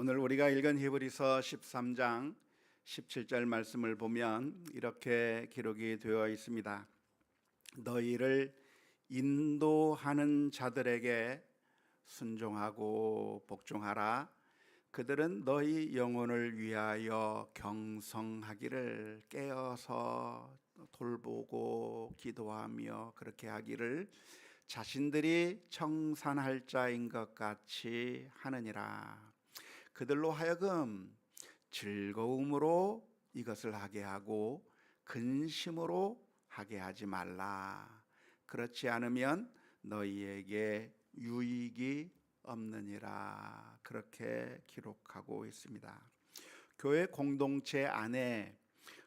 오늘 우리가 읽은 히브리서 13장 17절 말씀을 보면 이렇게 기록이 되어 있습니다. 너희를 인도하는 자들에게 순종하고 복종하라. 그들은 너희 영혼을 위하여 경성하기를, 깨어서 돌보고 기도하며 그렇게 하기를 자신들이 청산할 자인 것 같이 하느니라. 그들로 하여금 즐거움으로 이것을 하게 하고 근심으로 하게 하지 말라. 그렇지 않으면 너희에게 유익이 없느니라. 그렇게 기록하고 있습니다. 교회 공동체 안에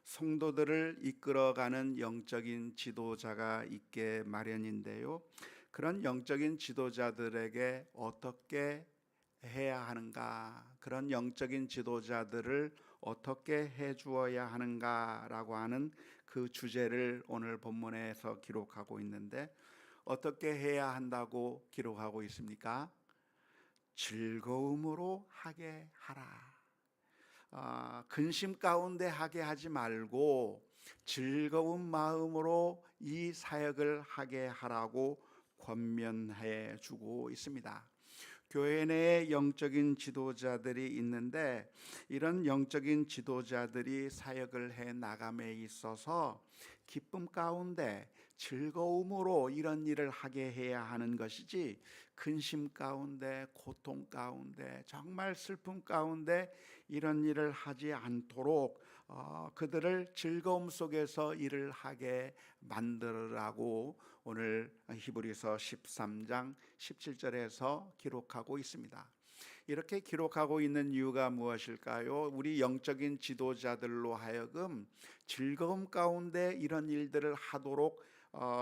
성도들을 이끌어가는 영적인 지도자가 있게 마련인데요, 그런 영적인 지도자들에게 어떻게 해야 하는가, 그런 영적인 지도자들을 어떻게 해 주어야 하는가라고 하는 그 주제를 오늘 본문에서 기록하고 있는데, 어떻게 해야 한다고 기록하고 있습니까? 즐거움으로 하게 하라. 근심 가운데 하게 하지 말고 즐거운 마음으로 이 사역을 하게 하라고 권면해 주고 있습니다. 교회 내에 영적인 지도자들이 있는데, 이런 영적인 지도자들이 사역을 해 나감에 있어서 기쁨 가운데 즐거움으로 이런 일을 하게 해야 하는 것이지, 근심 가운데, 고통 가운데, 정말 슬픔 가운데 이런 일을 하지 않도록 그들을 즐거움 속에서 일을 하게 만들으라고 오늘 히브리서 13장 17절에서 기록하고 있습니다. 이렇게 기록하고 있는 이유가 무엇일까요? 우리 영적인 지도자들로 하여금 즐거움 가운데 이런 일들을 하도록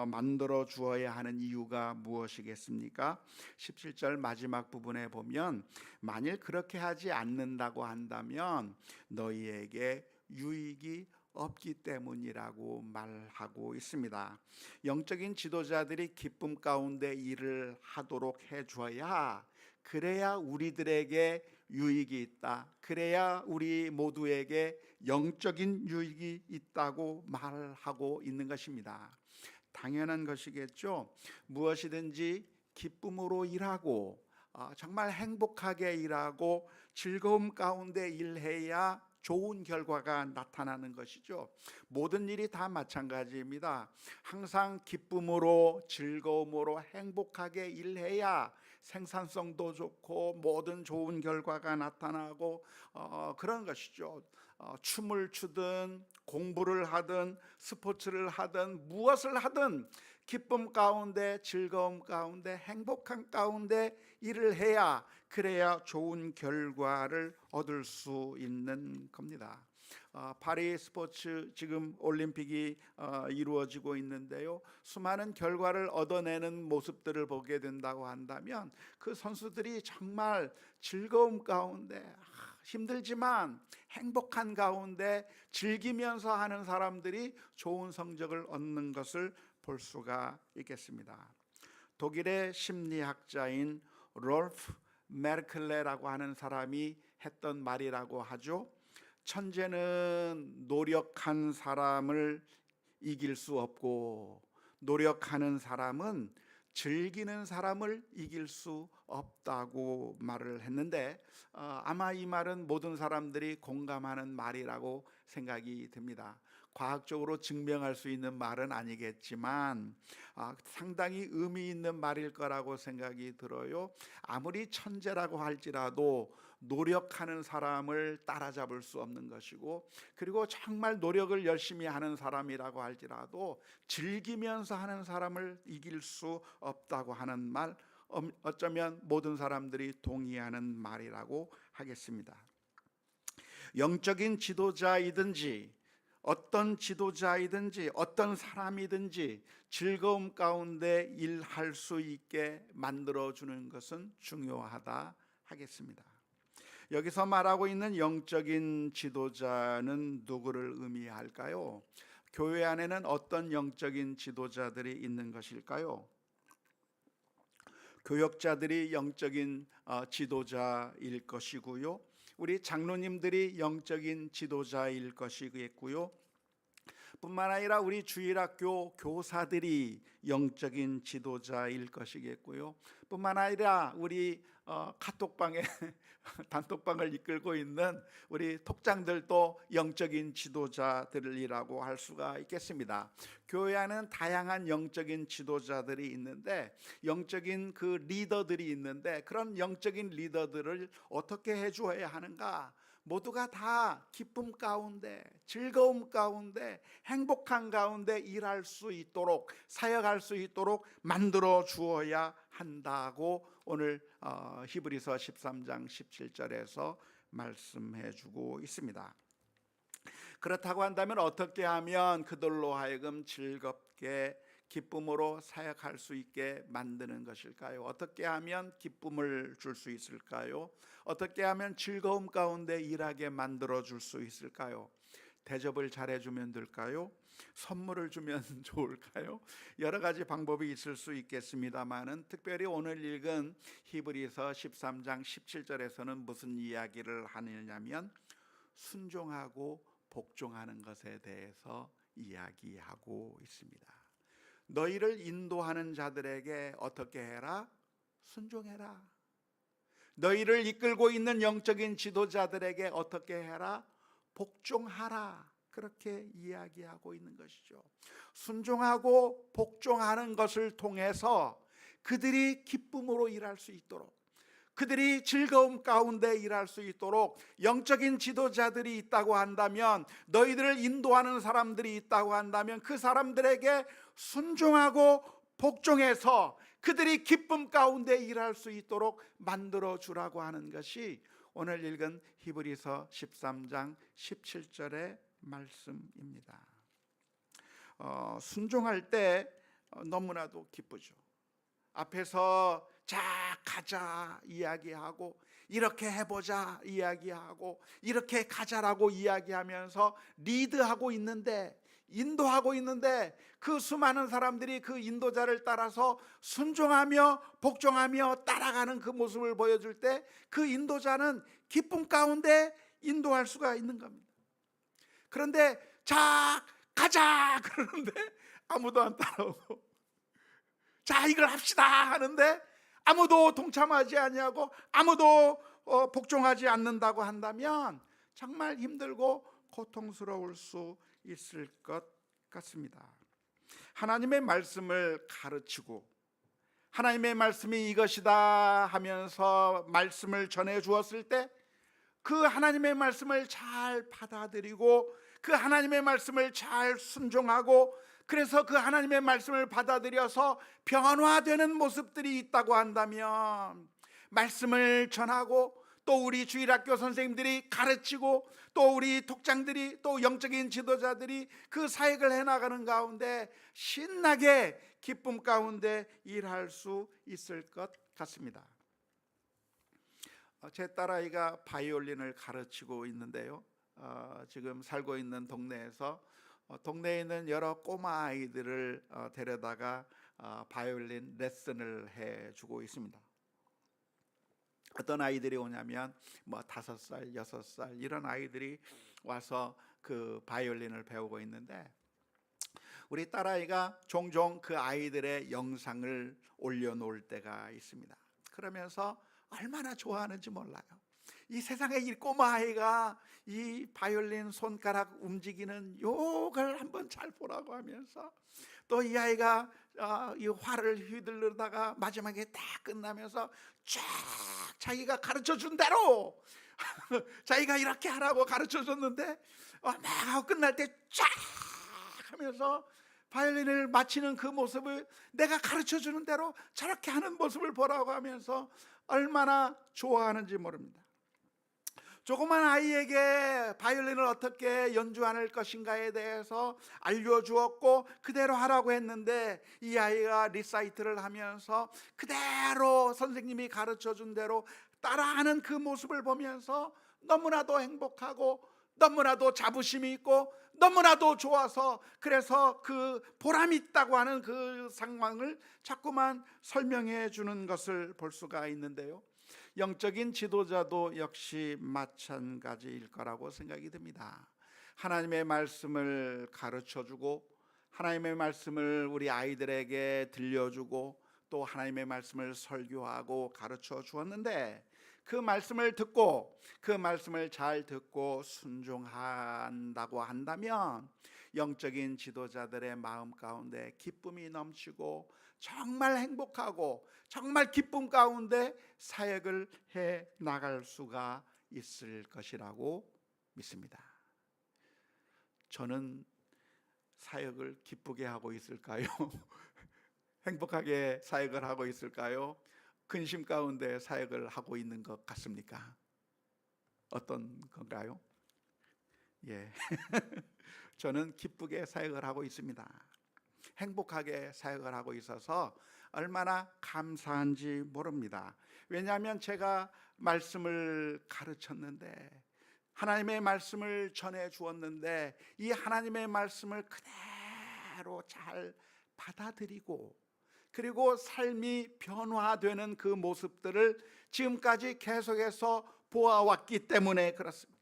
만들어 주어야 하는 이유가 무엇이겠습니까? 17절 마지막 부분에 보면, 만일 그렇게 하지 않는다고 한다면 너희에게 유익이 없기 때문이라고 말하고 있습니다. 영적인 지도자들이 기쁨 가운데 일을 하도록 해줘야, 그래야 우리들에게 유익이 있다, 그래야 우리 모두에게 영적인 유익이 있다고 말하고 있는 것입니다. 당연한 것이겠죠. 무엇이든지 기쁨으로 일하고 정말 행복하게 일하고 즐거움 가운데 일해야 좋은 결과가 나타나는 것이죠. 모든 일이 다 마찬가지입니다. 항상 기쁨으로, 즐거움으로, 행복하게 일해야 생산성도 좋고 모든 좋은 결과가 나타나고 그런 것이죠. 춤을 추든 공부를 하든 스포츠를 하든 무엇을 하든 기쁨 가운데, 즐거움 가운데, 행복한 가운데 일을 해야, 그래야 좋은 결과를 얻을 수 있는 겁니다. 파리 스포츠 지금 올림픽이 이루어지고 있는데요, 수많은 결과를 얻어내는 모습들을 보게 된다고 한다면 그 선수들이 정말 즐거움 가운데, 힘들지만 행복한 가운데 즐기면서 하는 사람들이 좋은 성적을 얻는 것을 볼 수가 있겠습니다. 독일의 심리학자인 롤프 메르클레라고 하는 사람이 했던 말이라고 하죠. 천재는 노력한 사람을 이길 수 없고, 노력하는 사람은 즐기는 사람을 이길 수 없다고 말을 했는데, 아마 이 말은 모든 사람들이 공감하는 말이라고 생각이 듭니다. 과학적으로 증명할 수 있는 말은 아니겠지만 상당히 의미 있는 말일 거라고 생각이 들어요. 아무리 천재라고 할지라도 노력하는 사람을 따라잡을 수 없는 것이고, 그리고 정말 노력을 열심히 하는 사람이라고 할지라도 즐기면서 하는 사람을 이길 수 없다고 하는 말, 어쩌면 모든 사람들이 동의하는 말이라고 하겠습니다. 영적인 지도자이든지 어떤 지도자이든지 어떤 사람이든지 즐거움 가운데 일할 수 있게 만들어주는 것은 중요하다 하겠습니다. 여기서 말하고 있는 영적인 지도자는 누구를 의미할까요? 교회 안에는 어떤 영적인 지도자들이 있는 것일까요? 교역자들이 영적인 지도자일 것이고요. 우리 장로님들이 영적인 지도자일 것이겠고요. 뿐만 아니라 우리 주일학교 교사들이 영적인 지도자일 것이겠고요. 뿐만 아니라 우리 카톡방에 단톡방을 이끌고 있는 우리 톡장들도 영적인 지도자들이라고 할 수가 있겠습니다. 교회 안에는 다양한 영적인 지도자들이 있는데, 영적인 그 리더들이 있는데, 그런 영적인 리더들을 어떻게 해주어야 하는가? 모두가 다 기쁨 가운데, 즐거움 가운데, 행복한 가운데 일할 수 있도록, 사역할 수 있도록 만들어 주어야 한다고 오늘 히브리서 13장 17절에서 말씀해 주고 있습니다. 그렇다고 한다면 어떻게 하면 그들로 하여금 즐겁게 기쁨으로 사역할 수 있게 만드는 것일까요? 어떻게 하면 기쁨을 줄 수 있을까요? 어떻게 하면 즐거움 가운데 일하게 만들어 줄 수 있을까요? 대접을 잘해주면 될까요? 선물을 주면 좋을까요? 여러 가지 방법이 있을 수 있겠습니다만은, 특별히 오늘 읽은 히브리서 13장 17절에서는 무슨 이야기를 하느냐면 순종하고 복종하는 것에 대해서 이야기하고 있습니다. 너희를 인도하는 자들에게 어떻게 해라? 순종해라. 너희를 이끌고 있는 영적인 지도자들에게 어떻게 해라? 복종하라. 그렇게 이야기하고 있는 것이죠. 순종하고 복종하는 것을 통해서 그들이 기쁨으로 일할 수 있도록, 그들이 즐거움 가운데 일할 수 있도록 영적인 지도자들이 있다고 한다면, 너희들을 인도하는 사람들이 있다고 한다면 그 사람들에게 순종하고 복종해서 그들이 기쁨 가운데 일할 수 있도록 만들어 주라고 하는 것이 오늘 읽은 히브리서 13장 17절의 말씀입니다. 순종할 때 너무나도 기쁘죠. 앞에서 자 가자 이야기하고, 이렇게 해보자 이야기하고, 이렇게 가자라고 이야기하면서 리드하고 있는데, 인도하고 있는데, 그 수많은 사람들이 그 인도자를 따라서 순종하며 복종하며 따라가는 그 모습을 보여줄 때 그 인도자는 기쁨 가운데 인도할 수가 있는 겁니다. 그런데 자 가자 그러는데 아무도 안 따라오고, 자 이걸 합시다 하는데 아무도 동참하지 아니하고 아무도 복종하지 않는다고 한다면 정말 힘들고 고통스러울 수 있을 것 같습니다. 하나님의 말씀을 가르치고 하나님의 말씀이 이것이다 하면서 말씀을 전해 주었을 때 그 하나님의 말씀을 잘 받아들이고 그 하나님의 말씀을 잘 순종하고, 그래서 그 하나님의 말씀을 받아들여서 변화되는 모습들이 있다고 한다면, 말씀을 전하고 또 우리 주일학교 선생님들이 가르치고 또 우리 톡장들이 또 영적인 지도자들이 그 사역을 해나가는 가운데 신나게 기쁨 가운데 일할 수 있을 것 같습니다. 제 딸아이가 바이올린을 가르치고 있는데요, 지금 살고 있는 동네에서 동네에 있는 여러 꼬마 아이들을 데려다가 바이올린 레슨을 해주고 있습니다. 어떤 아이들이 오냐면 5살, 6살 이런 아이들이 와서 그 바이올린을 배우고 있는데, 우리 딸아이가 종종 그 아이들의 영상을 올려놓을 때가 있습니다. 그러면서 얼마나 좋아하는지 몰라요. 이 세상에 이 꼬마 아이가 이 바이올린 손가락 움직이는 요걸 한번 잘 보라고 하면서, 또 이 아이가 이 활을 휘두르다가 마지막에 다 끝나면서 쫙 자기가 가르쳐 준 대로 자기가 이렇게 하라고 가르쳐 줬는데 막 끝날 때 쫙 하면서 바이올린을 마치는 그 모습을 내가 가르쳐 주는 대로 저렇게 하는 모습을 보라고 하면서 얼마나 좋아하는지 모릅니다. 조그만 아이에게 바이올린을 어떻게 연주할 것인가에 대해서 알려주었고 그대로 하라고 했는데, 이 아이가 리사이트를 하면서 그대로 선생님이 가르쳐준 대로 따라하는 그 모습을 보면서 너무나도 행복하고 너무나도 자부심이 있고 너무나도 좋아서 그래서 그 보람 있다고 하는 그 상황을 자꾸만 설명해 주는 것을 볼 수가 있는데요, 영적인 지도자도 역시 마찬가지일 거라고 생각이 듭니다. 하나님의 말씀을 가르쳐 주고 하나님의 말씀을 우리 아이들에게 들려주고 또 하나님의 말씀을 설교하고 가르쳐 주었는데, 그 말씀을 듣고 그 말씀을 잘 듣고 순종한다고 한다면 영적인 지도자들의 마음 가운데 기쁨이 넘치고 정말 행복하고 정말 기쁨 가운데 사역을 해 나갈 수가 있을 것이라고 믿습니다. 저는 사역을 기쁘게 하고 있을까요? 행복하게 사역을 하고 있을까요? 근심 가운데 사역을 하고 있는 것 같습니까? 어떤 건가요? 예. 저는 기쁘게 사역을 하고 있습니다. 행복하게 사역을 하고 있어서 얼마나 감사한지 모릅니다. 왜냐하면 제가 말씀을 가르쳤는데, 하나님의 말씀을 전해 주었는데, 이 하나님의 말씀을 그대로 잘 받아들이고 그리고 삶이 변화되는 그 모습들을 지금까지 계속해서 보아왔기 때문에 그렇습니다.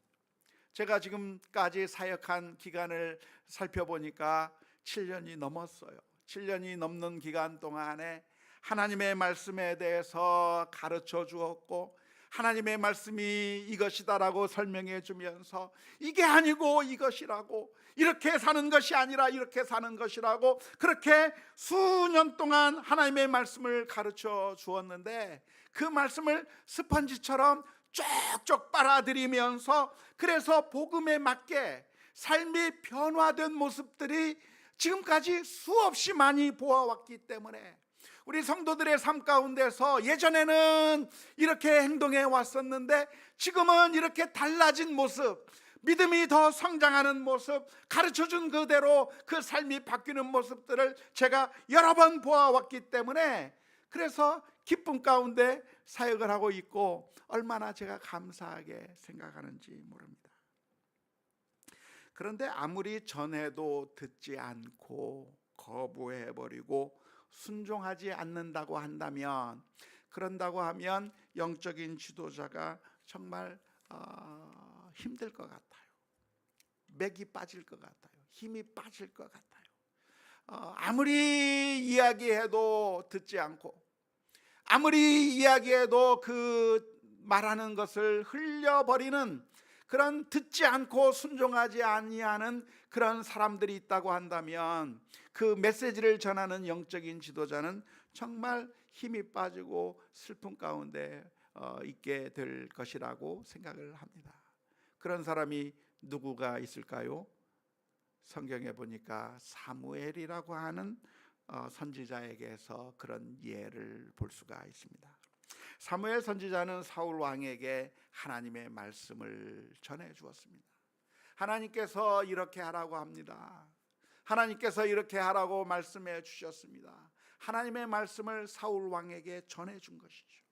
제가 지금까지 사역한 기간을 살펴보니까 7년이 넘었어요. 7년이 넘는 기간 동안에 하나님의 말씀에 대해서 가르쳐 주었고 하나님의 말씀이 이것이다라고 설명해 주면서 이게 아니고 이것이라고, 이렇게 사는 것이 아니라 이렇게 사는 것이라고, 그렇게 수년 동안 하나님의 말씀을 가르쳐 주었는데 그 말씀을 스펀지처럼 쪽쪽 빨아들이면서 그래서 복음에 맞게 삶이 변화된 모습들이 지금까지 수없이 많이 보아왔기 때문에 우리 성도들의 삶 가운데서 예전에는 이렇게 행동해 왔었는데 지금은 이렇게 달라진 모습, 믿음이 더 성장하는 모습, 가르쳐준 그대로 그 삶이 바뀌는 모습들을 제가 여러 번 보아왔기 때문에 그래서 기쁨 가운데 사역을 하고 있고 얼마나 제가 감사하게 생각하는지 모릅니다. 그런데 아무리 전해도 듣지 않고 거부해버리고 순종하지 않는다고 한다면, 그런다고 하면 영적인 지도자가 정말 힘들 것 같아요. 맥이 빠질 것 같아요. 힘이 빠질 것 같아요. 아무리 이야기해도 듣지 않고 아무리 이야기해도 그 말하는 것을 흘려버리는 그런, 듣지 않고 순종하지 아니하는 그런 사람들이 있다고 한다면 그 메시지를 전하는 영적인 지도자는 정말 힘이 빠지고 슬픔 가운데 있게 될 것이라고 생각을 합니다. 그런 사람이 누구가 있을까요? 성경에 보니까 사무엘이라고 하는 선지자에게서 그런 예를 볼 수가 있습니다. 사무엘 선지자는 사울 왕에게 하나님의 말씀을 전해 주었습니다. 하나님께서 이렇게 하라고 합니다. 하나님께서 이렇게 하라고 말씀해 주셨습니다. 하나님의 말씀을 사울 왕에게 전해 준 것이죠.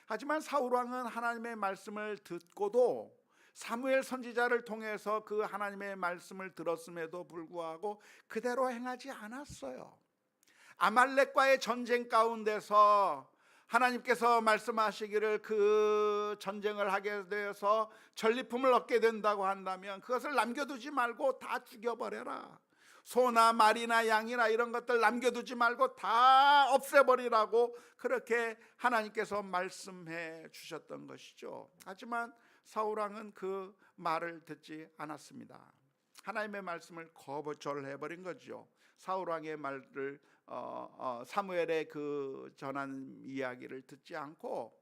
하지만 사울 왕은 하나님의 말씀을 듣고도 사무엘 선지자를 통해서 그 하나님의 말씀을 들었음에도 불구하고 그대로 행하지 않았어요. 아말렉과의 전쟁 가운데서 하나님께서 말씀하시기를 그 전쟁을 하게 되어서 전리품을 얻게 된다고 한다면 그것을 남겨두지 말고 다 죽여버려라. 소나 말이나 양이나 이런 것들 남겨두지 말고 다 없애버리라고 그렇게 하나님께서 말씀해 주셨던 것이죠. 하지만 사울왕은 그 말을 듣지 않았습니다. 하나님의 말씀을 거절해버린 거죠. 사울왕의 말을 사무엘의 그 전한 이야기를 듣지 않고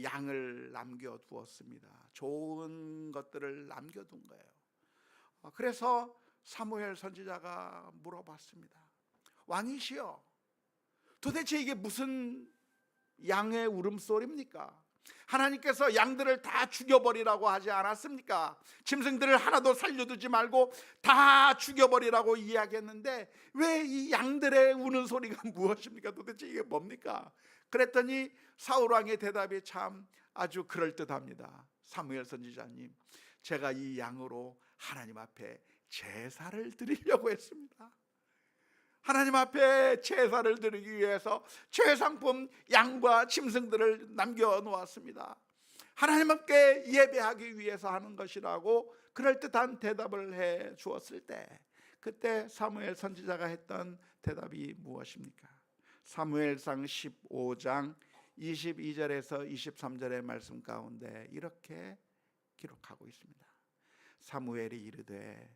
양을 남겨두었습니다. 좋은 것들을 남겨둔 거예요. 그래서 사무엘 선지자가 물어봤습니다. 왕이시여, 도대체 이게 무슨 양의 울음소리입니까? 하나님께서 양들을 다 죽여버리라고 하지 않았습니까? 짐승들을 하나도 살려두지 말고 다 죽여버리라고 이야기했는데 왜 이 양들의 우는 소리가 무엇입니까? 도대체 이게 뭡니까? 그랬더니 사울왕의 대답이 참 아주 그럴듯합니다. 사무엘 선지자님, 제가 이 양으로 하나님 앞에 제사를 드리려고 했습니다. 하나님 앞에 제사를 드리기 위해서 최상품 양과 짐승들을 남겨놓았습니다. 하나님 앞에 예배하기 위해서 하는 것이라고 그럴듯한 대답을 해 주었을 때, 그때 사무엘 선지자가 했던 대답이 무엇입니까? 사무엘상 15장 22절에서 23절의 말씀 가운데 이렇게 기록하고 있습니다. 사무엘이 이르되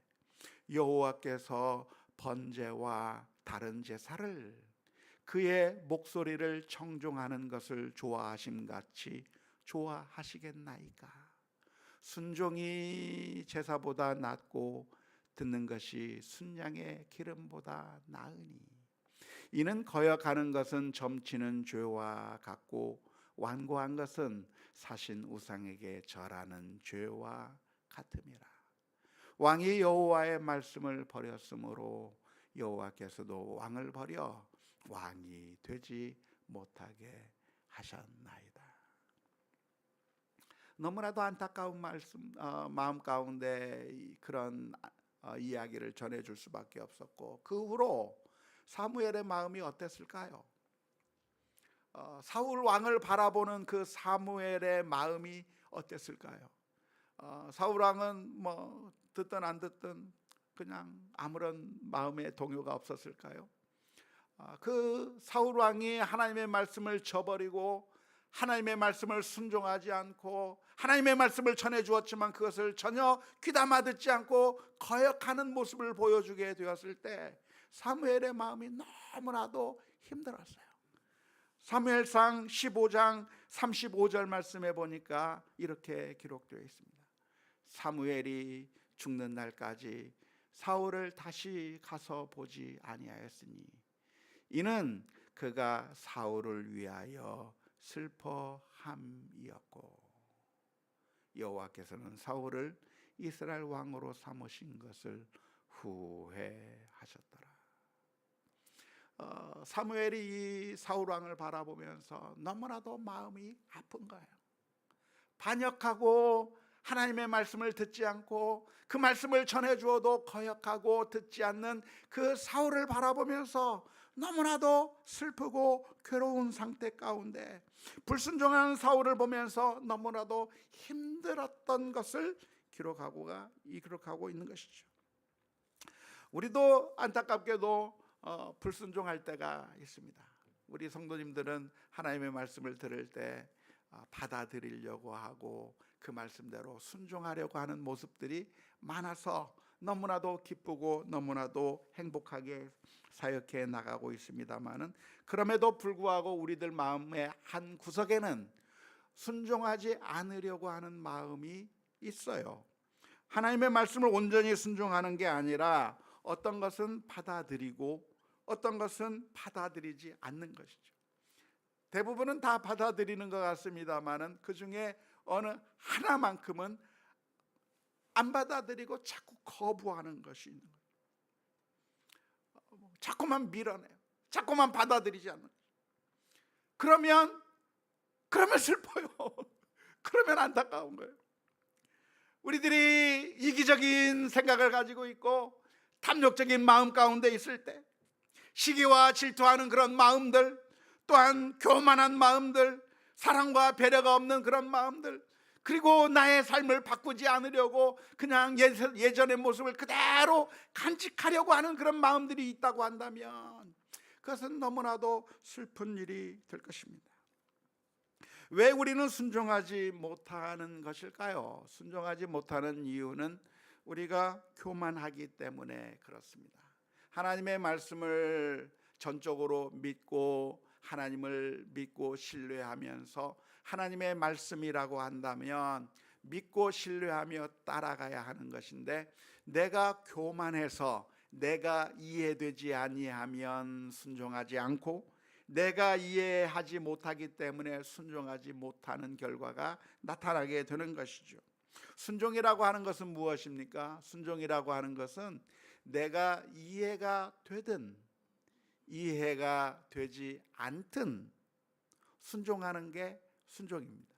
여호와께서 번제와 다른 제사를 그의 목소리를 청종하는 것을 좋아하심같이 좋아하시겠나이까? 순종이 제사보다 낫고 듣는 것이 순양의 기름보다 나으니 이는 거역하는 것은 점치는 죄와 같고 완고한 것은 사신 우상에게 절하는 죄와 같음이라. 왕이 여호와의 말씀을 버렸으므로 여호와께서도 왕을 버려 왕이 되지 못하게 하셨나이다. 너무나도 안타까운 마음 가운데 그런 이야기를 전해줄 수밖에 없었고, 그 후로 사무엘의 마음이 어땠을까요? 사울 왕을 바라보는 그 사무엘의 마음이 어땠을까요? 사울 왕은 뭐 듣든 안 듣든 그냥 아무런 마음의 동요가 없었을까요? 그 사울 왕이 하나님의 말씀을 저버리고 하나님의 말씀을 순종하지 않고 하나님의 말씀을 전해 주었지만 그것을 전혀 귀담아 듣지 않고 거역하는 모습을 보여주게 되었을 때 사무엘의 마음이 너무나도 힘들었어요. 사무엘상 15장 35절 말씀에 보니까 이렇게 기록되어 있습니다. 사무엘이 죽는 날까지 사울을 다시 가서 보지 아니하였으니 이는 그가 사울을 위하여 슬퍼함이었고 여호와께서는 사울을 이스라엘 왕으로 삼으신 것을 후회하셨더라. 사무엘이 이 사울 왕을 바라보면서 너무나도 마음이 아픈 거예요. 반역하고 하나님의 말씀을 듣지 않고 그 말씀을 전해주어도 거역하고 듣지 않는 그 사울을 바라보면서 너무나도 슬프고 괴로운 상태 가운데 불순종하는 사울을 보면서 너무나도 힘들었던 것을 기록하고 있는 것이죠. 우리도 안타깝게도 불순종할 때가 있습니다. 우리 성도님들은 하나님의 말씀을 들을 때 받아들이려고 하고 그 말씀대로 순종하려고 하는 모습들이 많아서 너무나도 기쁘고 너무나도 행복하게 사역해 나가고 있습니다만은, 그럼에도 불구하고 우리들 마음의 한 구석에는 순종하지 않으려고 하는 마음이 있어요. 하나님의 말씀을 온전히 순종하는 게 아니라 어떤 것은 받아들이고 어떤 것은 받아들이지 않는 것이죠. 대부분은 다 받아들이는 것 같습니다만은 그 중에 어느 하나만큼은 안 받아들이고 자꾸 거부하는 것이 있는 거예요. 자꾸만 밀어내요. 자꾸만 받아들이지 않는 거예요. 그러면 슬퍼요. 그러면 안타까운 거예요. 우리들이 이기적인 생각을 가지고 있고 탐욕적인 마음 가운데 있을 때 시기와 질투하는 그런 마음들, 또한 교만한 마음들, 사랑과 배려가 없는 그런 마음들, 그리고 나의 삶을 바꾸지 않으려고 그냥 예전의 모습을 그대로 간직하려고 하는 그런 마음들이 있다고 한다면 그것은 너무나도 슬픈 일이 될 것입니다. 왜 우리는 순종하지 못하는 것일까요? 순종하지 못하는 이유는 우리가 교만하기 때문에 그렇습니다. 하나님의 말씀을 전적으로 믿고 하나님을 믿고 신뢰하면서 하나님의 말씀이라고 한다면 믿고 신뢰하며 따라가야 하는 것인데, 내가 교만해서 내가 이해되지 아니하면 순종하지 않고 내가 이해하지 못하기 때문에 순종하지 못하는 결과가 나타나게 되는 것이죠. 순종이라고 하는 것은 무엇입니까? 순종이라고 하는 것은 내가 이해가 되든 이해가 되지 않든 순종하는 게 순종입니다.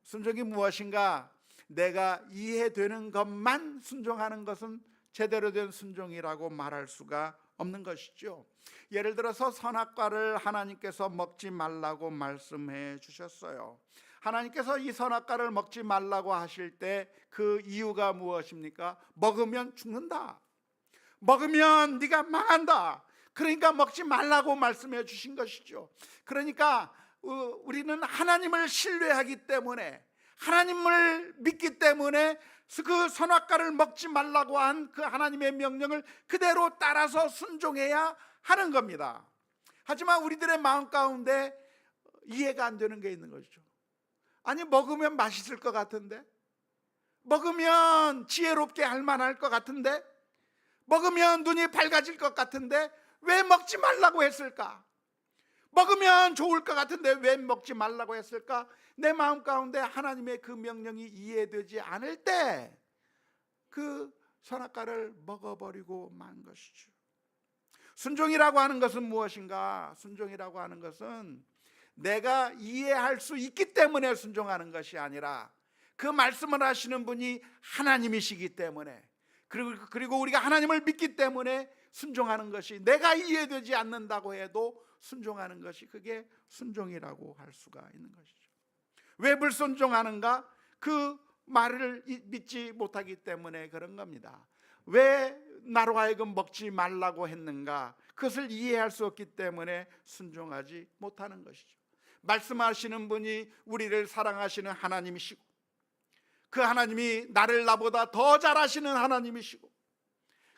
순종이 무엇인가? 내가 이해되는 것만 순종하는 것은 제대로 된 순종이라고 말할 수가 없는 것이죠. 예를 들어서 선악과를 하나님께서 먹지 말라고 말씀해 주셨어요. 하나님께서 이 선악과를 먹지 말라고 하실 때 그 이유가 무엇입니까? 먹으면 죽는다, 먹으면 네가 망한다, 그러니까 먹지 말라고 말씀해 주신 것이죠. 그러니까 우리는 하나님을 신뢰하기 때문에, 하나님을 믿기 때문에 그 선악과를 먹지 말라고 한 그 하나님의 명령을 그대로 따라서 순종해야 하는 겁니다. 하지만 우리들의 마음 가운데 이해가 안 되는 게 있는 것이죠. 아니, 먹으면 맛있을 것 같은데, 먹으면 지혜롭게 할 만할 것 같은데, 먹으면 눈이 밝아질 것 같은데 왜 먹지 말라고 했을까? 먹으면 좋을 것 같은데 왜 먹지 말라고 했을까? 내 마음 가운데 하나님의 그 명령이 이해되지 않을 때 그 선악과를 먹어버리고 만 것이죠. 순종이라고 하는 것은 무엇인가? 순종이라고 하는 것은 내가 이해할 수 있기 때문에 순종하는 것이 아니라 그 말씀을 하시는 분이 하나님이시기 때문에, 그리고 우리가 하나님을 믿기 때문에 순종하는 것이, 내가 이해되지 않는다고 해도 순종하는 것이, 그게 순종이라고 할 수가 있는 것이죠. 왜 불순종하는가? 그 말을 믿지 못하기 때문에 그런 겁니다. 왜 나로 하여금 먹지 말라고 했는가? 그것을 이해할 수 없기 때문에 순종하지 못하는 것이죠. 말씀하시는 분이 우리를 사랑하시는 하나님이시고, 그 하나님이 나를 나보다 더 잘 아시는 하나님이시고,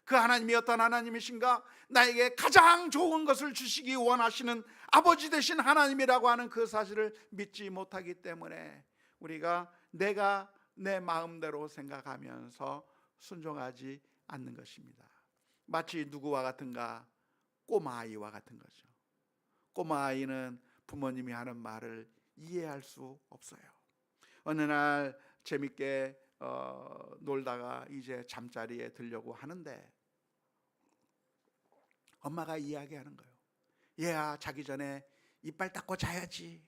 그 하나님이 어떤 하나님이신가? 나에게 가장 좋은 것을 주시기 원하시는 아버지 되신 하나님이라고 하는 그 사실을 믿지 못하기 때문에 우리가 내가 내 마음대로 생각하면서 순종하지 않는 것입니다. 마치 누구와 같은가? 꼬마아이와 같은 거죠. 꼬마아이는 부모님이 하는 말을 이해할 수 없어요. 어느 날 재밌게 놀다가 이제 잠자리에 들려고 하는데 엄마가 이야기하는 거예요. 얘야, 자기 전에 이빨 닦고 자야지.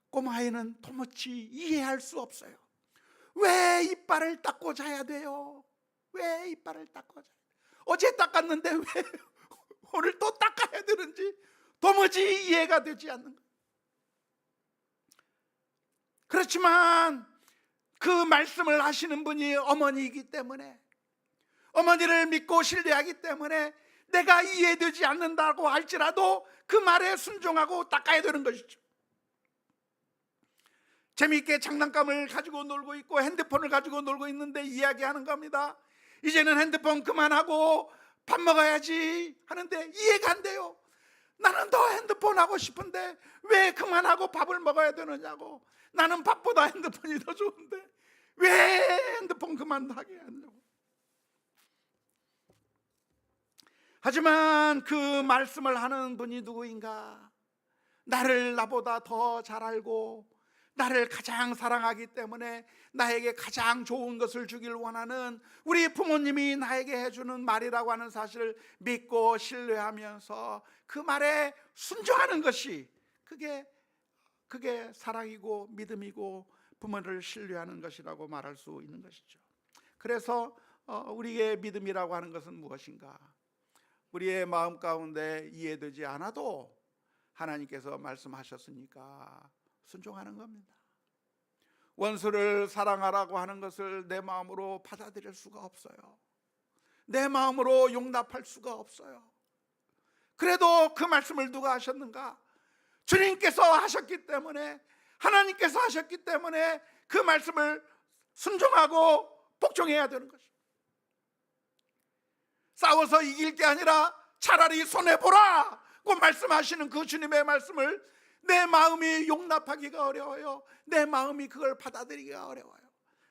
꼬마아이는 도무지 이해할 수 없어요. 왜 이빨을 닦고 자야 돼요? 왜 이빨을 닦고 자야 돼요? 어제 닦았는데 왜 오늘 또 닦아야 되는지 도무지 이해가 되지 않는 거예요. 그렇지만 그 말씀을 하시는 분이 어머니이기 때문에, 어머니를 믿고 신뢰하기 때문에 내가 이해되지 않는다고 할지라도 그 말에 순종하고 닦아야 되는 것이죠. 재미있게 장난감을 가지고 놀고 있고 핸드폰을 가지고 놀고 있는데 이야기하는 겁니다. 이제는 핸드폰 그만하고 밥 먹어야지 하는데 이해가 안 돼요. 나는 더 핸드폰 하고 싶은데 왜 그만하고 밥을 먹어야 되느냐고. 나는 밥보다 핸드폰이 더 좋은데 왜 핸드폰 그만하게 하냐고. 하지만 그 말씀을 하는 분이 누구인가? 나를 나보다 더 잘 알고 나를 가장 사랑하기 때문에 나에게 가장 좋은 것을 주길 원하는 우리 부모님이 나에게 해주는 말이라고 하는 사실을 믿고 신뢰하면서 그 말에 순종하는 것이, 그게 사랑이고 믿음이고 부모를 신뢰하는 것이라고 말할 수 있는 것이죠. 그래서 우리의 믿음이라고 하는 것은 무엇인가? 우리의 마음 가운데 이해되지 않아도 하나님께서 말씀하셨으니까 순종하는 겁니다. 원수를 사랑하라고 하는 것을 내 마음으로 받아들일 수가 없어요. 내 마음으로 용납할 수가 없어요. 그래도 그 말씀을 누가 하셨는가? 주님께서 하셨기 때문에, 하나님께서 하셨기 때문에 그 말씀을 순종하고 복종해야 되는 것입니다. 싸워서 이길 게 아니라 차라리 손해보라고 말씀하시는 그 주님의 말씀을 내 마음이 용납하기가 어려워요. 내 마음이 그걸 받아들이기가 어려워요.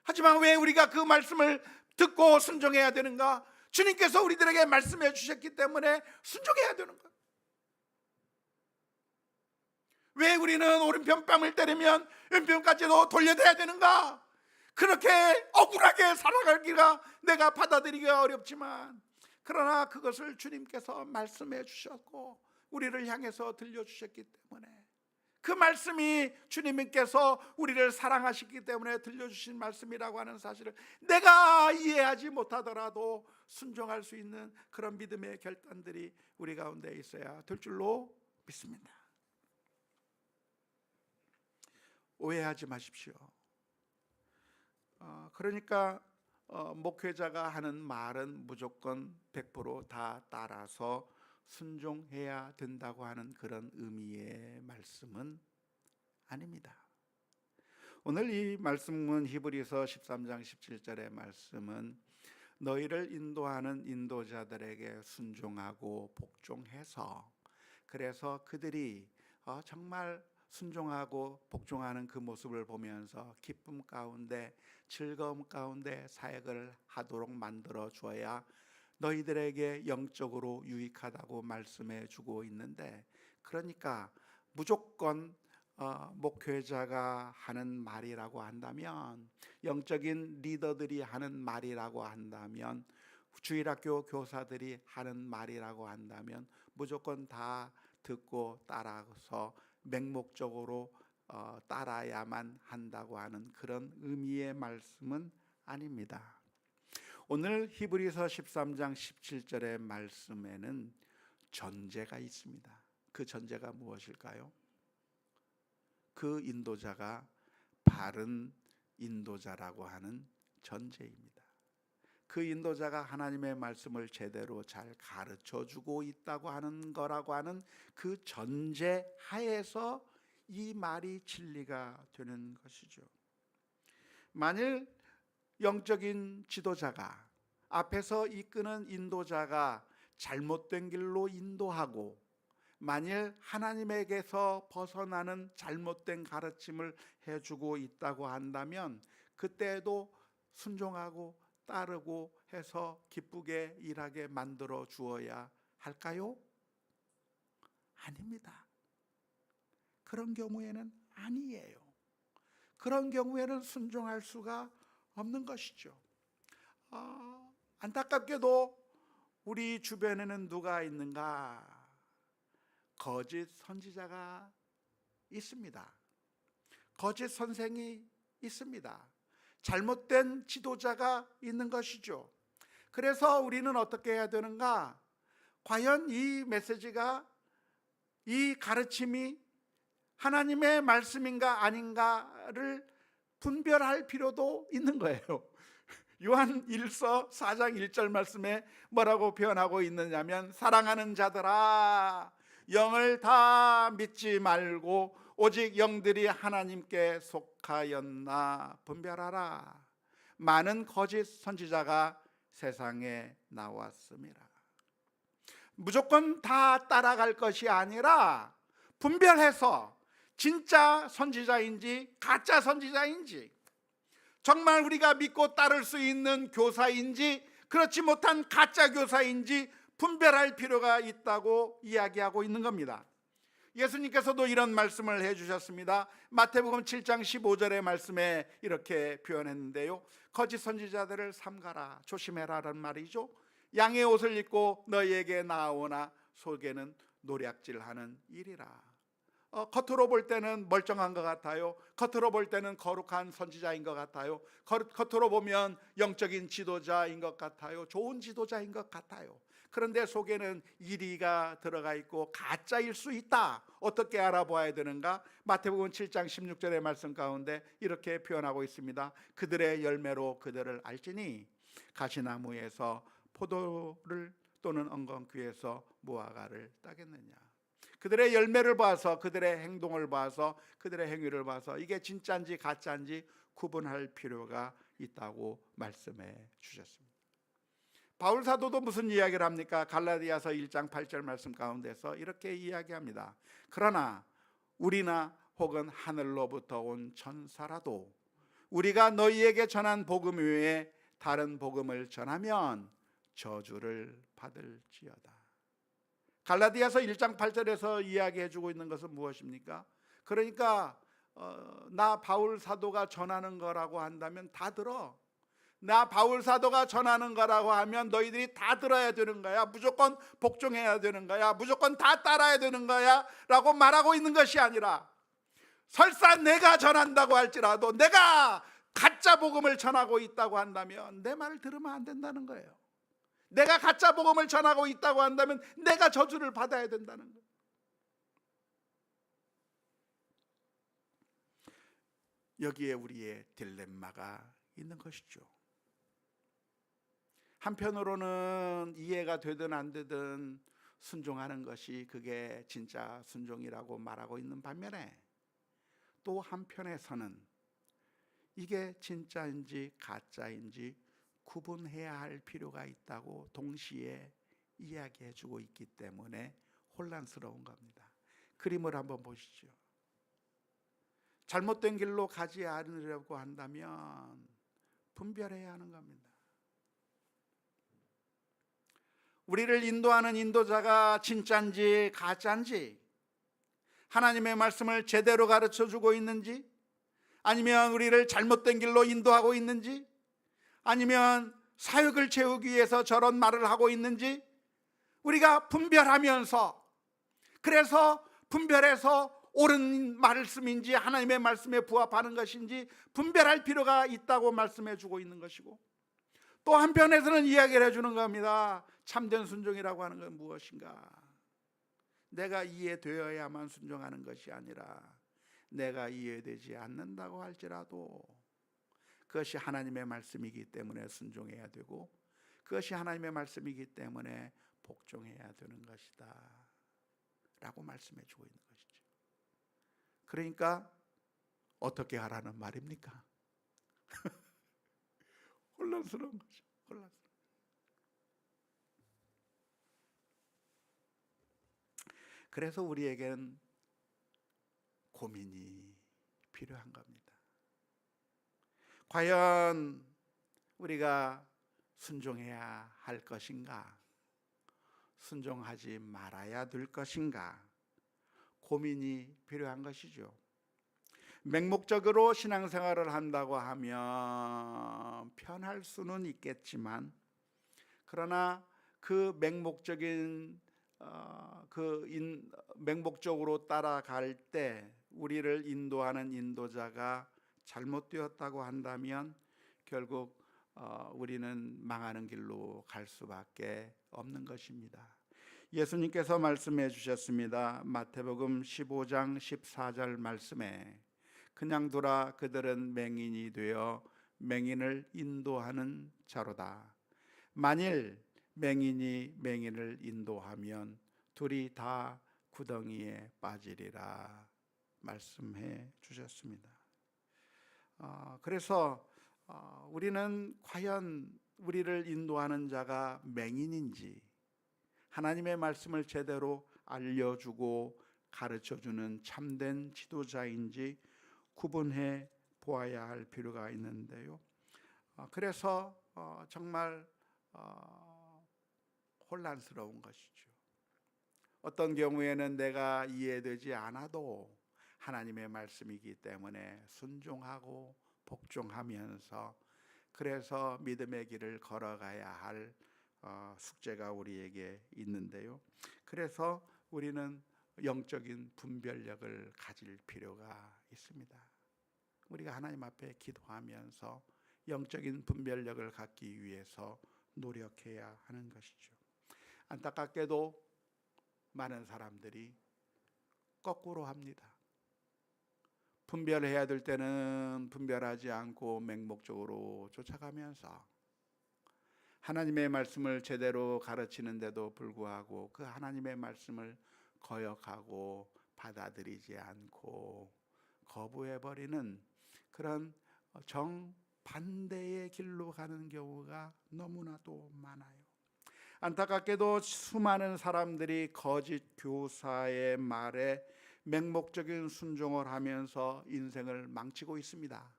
하지만 왜 우리가 그 말씀을 듣고 순종해야 되는가? 주님께서 우리들에게 말씀해 주셨기 때문에 순종해야 되는 거예요. 왜 우리는 오른편 뺨을 때리면 왼편까지도 돌려대야 되는가? 그렇게 억울하게 살아가기가 내가 받아들이기가 어렵지만, 그러나 그것을 주님께서 말씀해 주셨고 우리를 향해서 들려주셨기 때문에 그 말씀이 주님께서 우리를 사랑하시기 때문에 들려주신 말씀이라고 하는 사실을 내가 이해하지 못하더라도 순종할 수 있는 그런 믿음의 결단들이 우리 가운데 있어야 될 줄로 믿습니다. 오해하지 마십시오. 그러니까 목회자가 하는 말은 무조건 100%다 따라서 순종해야 된다고 하는 그런 의미의 말씀은 아닙니다. 오늘 이 말씀은 히브리서 13장 17절의 말씀은 너희를 인도하는 인도자들에게 순종하고 복종해서, 그래서 그들이 정말 순종하고 복종하는 그 모습을 보면서 기쁨 가운데 즐거움 가운데 사역을 하도록 만들어 주어야 너희들에게 영적으로 유익하다고 말씀해 주고 있는데, 그러니까 무조건 목회자가 하는 말이라고 한다면, 영적인 리더들이 하는 말이라고 한다면, 주일학교 교사들이 하는 말이라고 한다면 무조건 다 듣고 따라서 맹목적으로 따라야만 한다고 하는 그런 의미의 말씀은 아닙니다. 오늘 히브리서 13장 17절의 말씀에는 전제가 있습니다. 그 전제가 무엇일까요? 그 인도자가 바른 인도자라고 하는 전제입니다. 그 인도자가 하나님의 말씀을 제대로 잘 가르쳐주고 있다고 하는 거라고 하는 그 전제 하에서 이 말이 진리가 되는 것이죠. 만일 영적인 지도자가, 앞에서 이끄는 인도자가 잘못된 길로 인도하고, 만일 하나님에게서 벗어나는 잘못된 가르침을 해주고 있다고 한다면 그때도 순종하고 따르고 해서 기쁘게 일하게 만들어 주어야 할까요? 아닙니다. 그런 경우에는 아니에요. 그런 경우에는 순종할 수가 없는 것이죠. 안타깝게도 우리 주변에는 누가 있는가? 거짓 선지자가 있습니다. 거짓 선생이 있습니다. 잘못된 지도자가 있는 것이죠. 그래서 우리는 어떻게 해야 되는가? 과연 이 메시지가, 이 가르침이 하나님의 말씀인가 아닌가를 분별할 필요도 있는 거예요. 요한 1서 4장 1절 말씀에 뭐라고 표현하고 있느냐면, 사랑하는 자들아, 영을 다 믿지 말고 오직 영들이 하나님께 속하였나 분별하라. 많은 거짓 선지자가 세상에 나왔습니다. 무조건 다 따라갈 것이 아니라 분별해서 진짜 선지자인지 가짜 선지자인지, 정말 우리가 믿고 따를 수 있는 교사인지 그렇지 못한 가짜 교사인지 분별할 필요가 있다고 이야기하고 있는 겁니다. 예수님께서도 이런 말씀을 해주셨습니다. 마태복음 7장 15절의 말씀에 이렇게 표현했는데요, 거짓 선지자들을 삼가라, 조심해라라는 말이죠. 양의 옷을 입고 너희에게 나오나 속에는 노략질하는 일이라. 겉으로 볼 때는 멀쩡한 것 같아요. 겉으로 볼 때는 거룩한 선지자인 것 같아요. 겉으로 보면 영적인 지도자인 것 같아요. 좋은 지도자인 것 같아요. 그런데 속에는 이리가 들어가 있고 가짜일 수 있다. 어떻게 알아봐야 되는가? 마태복음 7장 16절의 말씀 가운데 이렇게 표현하고 있습니다. 그들의 열매로 그들을 알지니 가시나무에서 포도를 또는 엉겅퀴에서 무화과를 따겠느냐. 그들의 열매를 봐서, 그들의 행동을 봐서, 그들의 행위를 봐서 이게 진짜인지 가짜인지 구분할 필요가 있다고 말씀해 주셨습니다. 바울 사도도 무슨 이야기를 합니까? 갈라디아서 1장 8절 말씀 가운데서 이렇게 이야기합니다. 그러나 우리나 혹은 하늘로부터 온 천사라도 우리가 너희에게 전한 복음 외에 다른 복음을 전하면 저주를 받을지어다. 갈라디아서 1장 8절에서 이야기해주고 있는 것은 무엇입니까? 그러니까 나 바울 사도가 전하는 거라고 한다면 다 들어. 나 바울 사도가 전하는 거라고 하면 너희들이 다 들어야 되는 거야. 무조건 복종해야 되는 거야. 무조건 다 따라야 되는 거야 라고 말하고 있는 것이 아니라, 설사 내가 전한다고 할지라도, 내가 가짜 복음을 전하고 있다고 한다면 내 말을 들으면 안 된다는 거예요. 내가 가짜 복음을 전하고 있다고 한다면 내가 저주를 받아야 된다는 거예요. 여기에 우리의 딜레마가 있는 것이죠. 한편으로는 이해가 되든 안 되든 순종하는 것이 그게 진짜 순종이라고 말하고 있는 반면에, 또 한편에서는 이게 진짜인지 가짜인지 구분해야 할 필요가 있다고 동시에 이야기해 주고 있기 때문에 혼란스러운 겁니다. 그림을 한번 보시죠. 잘못된 길로 가지 않으려고 한다면 분별해야 하는 겁니다. 우리를 인도하는 인도자가 진짜인지 가짜인지, 하나님의 말씀을 제대로 가르쳐주고 있는지, 아니면 우리를 잘못된 길로 인도하고 있는지, 아니면 사역을 채우기 위해서 저런 말을 하고 있는지 우리가 분별하면서, 그래서 분별해서 옳은 말씀인지 하나님의 말씀에 부합하는 것인지 분별할 필요가 있다고 말씀해 주고 있는 것이고, 또 한편에서는 이야기를 해주는 겁니다. 참된 순종이라고 하는 건 무엇인가? 내가 이해되어야만 순종하는 것이 아니라 내가 이해되지 않는다고 할지라도 그것이 하나님의 말씀이기 때문에 순종해야 되고, 그것이 하나님의 말씀이기 때문에 복종해야 되는 것이다 라고 말씀해 주고 있는 것이죠. 그러니까 어떻게 하라는 말입니까? 혼란스러운 거죠. 혼란스러운. 그래서 우리에겐 고민이 필요한 겁니다. 과연 우리가 순종해야 할 것인가, 순종하지 말아야 될 것인가, 고민이 필요한 것이죠. 맹목적으로 신앙생활을 한다고 하면 편할 수는 있겠지만, 그러나 그 맹목적인 맹목적으로 따라갈 때 우리를 인도하는 인도자가 잘못되었다고 한다면 결국 우리는 망하는 길로 갈 수밖에 없는 것입니다. 예수님께서 말씀해 주셨습니다. 마태복음 15장 14절 말씀에, 그냥 두라 그들은 맹인이 되어 맹인을 인도하는 자로다. 만일 맹인이 맹인을 인도하면 둘이 다 구덩이에 빠지리라 말씀해 주셨습니다. 그래서 우리는 과연 우리를 인도하는 자가 맹인인지, 하나님의 말씀을 제대로 알려주고 가르쳐주는 참된 지도자인지 구분해 보아야 할 필요가 있는데요. 그래서 정말 혼란스러운 것이죠. 어떤 경우에는 내가 이해되지 않아도 하나님의 말씀이기 때문에 순종하고 복종하면서, 그래서 믿음의 길을 걸어가야 할 숙제가 우리에게 있는데요. 그래서 우리는 영적인 분별력을 가질 필요가 있습니다. 우리가 하나님 앞에 기도하면서 영적인 분별력을 갖기 위해서 노력해야 하는 것이죠. 안타깝게도 많은 사람들이 거꾸로 합니다. 분별해야 될 때는 분별하지 않고 맹목적으로 쫓아가면서 하나님의 말씀을 제대로 가르치는데도 불구하고 그 하나님의 말씀을 거역하고 받아들이지 않고 거부해버리는 그런 정반대의 길로 가는 경우가 너무나도 많아요. 안타깝게도 수많은 사람들이 거짓 교사의 말에 맹목적인 순종을 하면서 인생을 망치고 있습니다.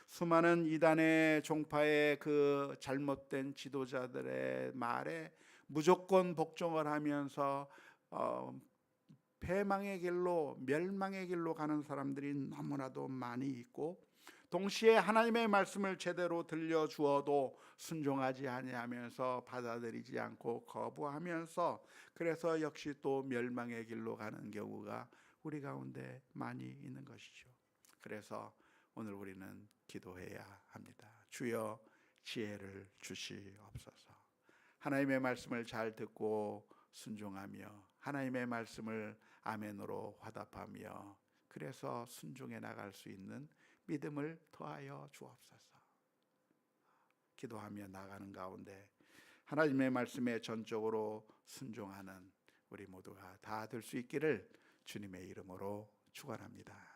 수많은 이단의 종파의 그 잘못된 지도자들의 말에 무조건 복종을 하면서 패망의 길로, 멸망의 길로 가는 사람들이 너무나도 많이 있고, 동시에 하나님의 말씀을 제대로 들려주어도 순종하지 아니하면서 받아들이지 않고 거부하면서, 그래서 역시 또 멸망의 길로 가는 경우가 우리 가운데 많이 있는 것이죠. 그래서 오늘 우리는 기도해야 합니다. 주여 지혜를 주시옵소서. 하나님의 말씀을 잘 듣고 순종하며 하나님의 말씀을 아멘으로 화답하며 그래서 순종해 나갈 수 있는 믿음을 더하여 주옵소서. 기도하며 나가는 가운데 하나님의 말씀에 전적으로 순종하는 우리 모두가 다 될 수 있기를 주님의 이름으로 축원합니다.